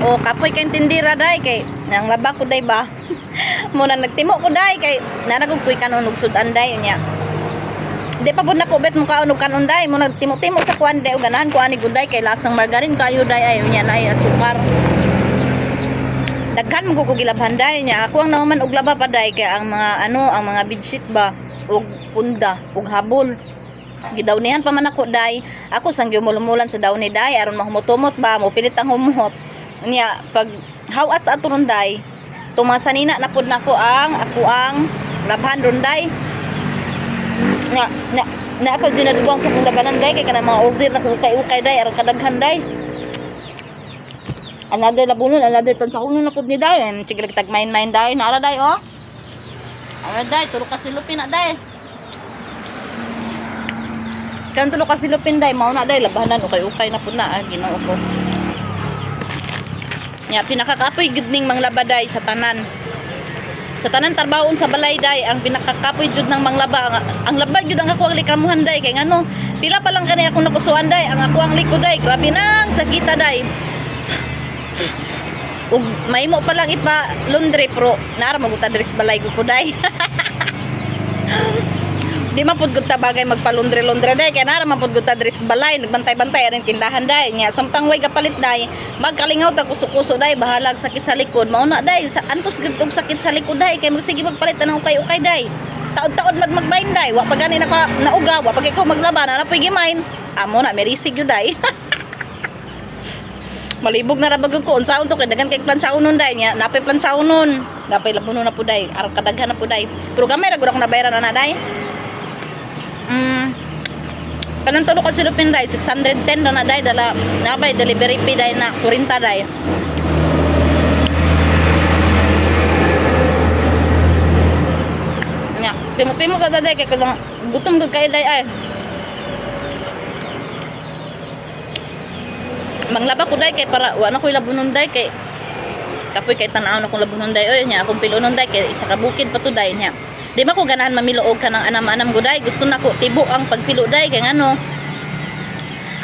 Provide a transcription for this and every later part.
O kapoy kay tindira day kay nang laba ko day ba. Muna nagtimo ko day kay nanagugkuy kanon og sudan day nya. Di pa pud nako bet mo kaon og kanon day mo nagtimo-timo sa kuan day og ganahan ko ani guday kay lasang margarin kayo day ayo nya nay asukar. Daghan mo ko gilabhan day nya ako ang naman og laba pa day kay ang mga ang mga bedsheet ba og punda og habol. Gidawnihan pa man ako day. Ako sang gimulumulan sa daw ni day aron mahumutomot ba mo pilit ang humot. Nya pag hawas ato ronday tumasanina na pud nako ang ako ang labhan ronday. Na pa dyan nadugang sa kong labanan day kay kanang mga order na ukay-ukay day aron kadaghan day. Another labunon, another pansakunon na pud ni day. Sige tag main-main day naara day oh. Ara day turo ka silupin na day. Kan tulo ka silupin day mao na day labanan ukay-ukay na pud na Ginoo ko. Nya pinakakapoy gid ning manglabaday sa tanan. Sa tanan tarbawon sa balay day ang pinakakapoy jud ng manglaba. Ang laba jud ang ako ang likramuhan day kay ngano pila pa lang kani akong nakusuan day ang ako ang likod day. Grabe nang sakita day. Ug mahimo pa lang ipa laundry pro nara maguta diri sa balay ko day. Di man pud gud ta bagay magpa-laundry day kay nara man pud gud ta diri sa balay nagbantay-bantay aring tindahan day nya samtang way kapalit day magkalingaw ta kuso-kuso day bahalag sakit sa likod mao na day sa antos gud og sakit sa likod day kay magsige magpalit ta ng ukay-ukay day taod-taod magbayn day wa pa gani nauga wa pag ikaw maglaba na napoy gimain amo na merisig gyud day. Malibog na rabag ko unsaon to kay daghan kay plansawon day nya napay plansawon napay labunon na pud day aron kadaghan na pud day pero gamay ra gud ako nabayaran ana day. Kanang todo ka silupin day 610 na day dala nabay delivery fee day na 40 day. Nya, timo-timo ka day kay kadang gutom gud kay day ay. Manglaba ko day kay para wa na koy labunon day kay kapoy kay tan-aw na kong labunon day oy nya akong pilunon day kay isa ka bukid pa to day nya. Di ba ko ganahan mamiloog ka ng anam-anam guday gusto na ko tibo ang pagpilo day kay ngano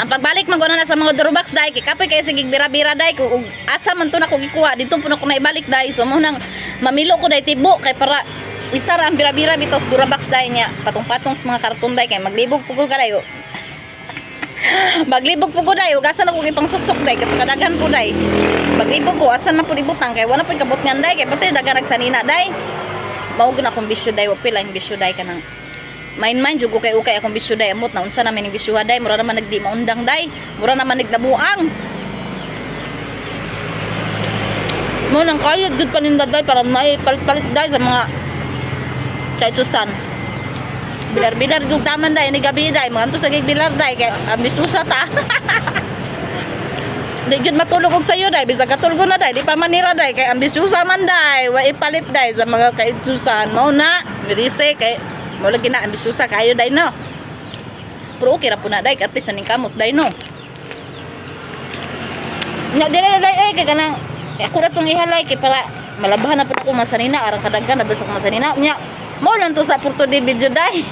ang pagbalik maguna na sa mga durobox day kay kapoy kay sige bira-bira day ko asa man to na ko gikuha dito puno ko na ibalik day so mo nang mamilo ko day tibo kay para isara ang bira-bira bitos durobox day nya patong-patong sa mga karton day kay maglibog pugo gaday maglibog pugo day ug asa na ko ipang suksok day kasi kadaghan po day maglibog ko asa na po ibutang kay wala po kabot ngan day kay pati dagan nagsanina day. Mao gud akong bisyo day wa pila ang bisyo day kanang main-main jud ko kay ukay akong bisyo day amot na unsa naman ning bisyo day mura naman nagdi maundang day mura naman nagdabuang mo nang kayod gud paninda day para may palit-palit day sa mga kaitsusan bilar-bilar jud taman day ni gabi day mga antos sa bilar day kay ambisusa ta. Di gud matulog og sayo day bisag katulgo na day di pa manira day kay ambisyosa man day wa ipalit day sa mga kaitsusan mao na birise kay mo lagi na ambisyosa kayo day no pero okay ra po na day at least aning kamot day no nya dire day kay kanang ako ra tong ihalay kay para malabahan na pud ako masanina aron kadaghan na bisag masanina nya mo lang to sa Porto de video day.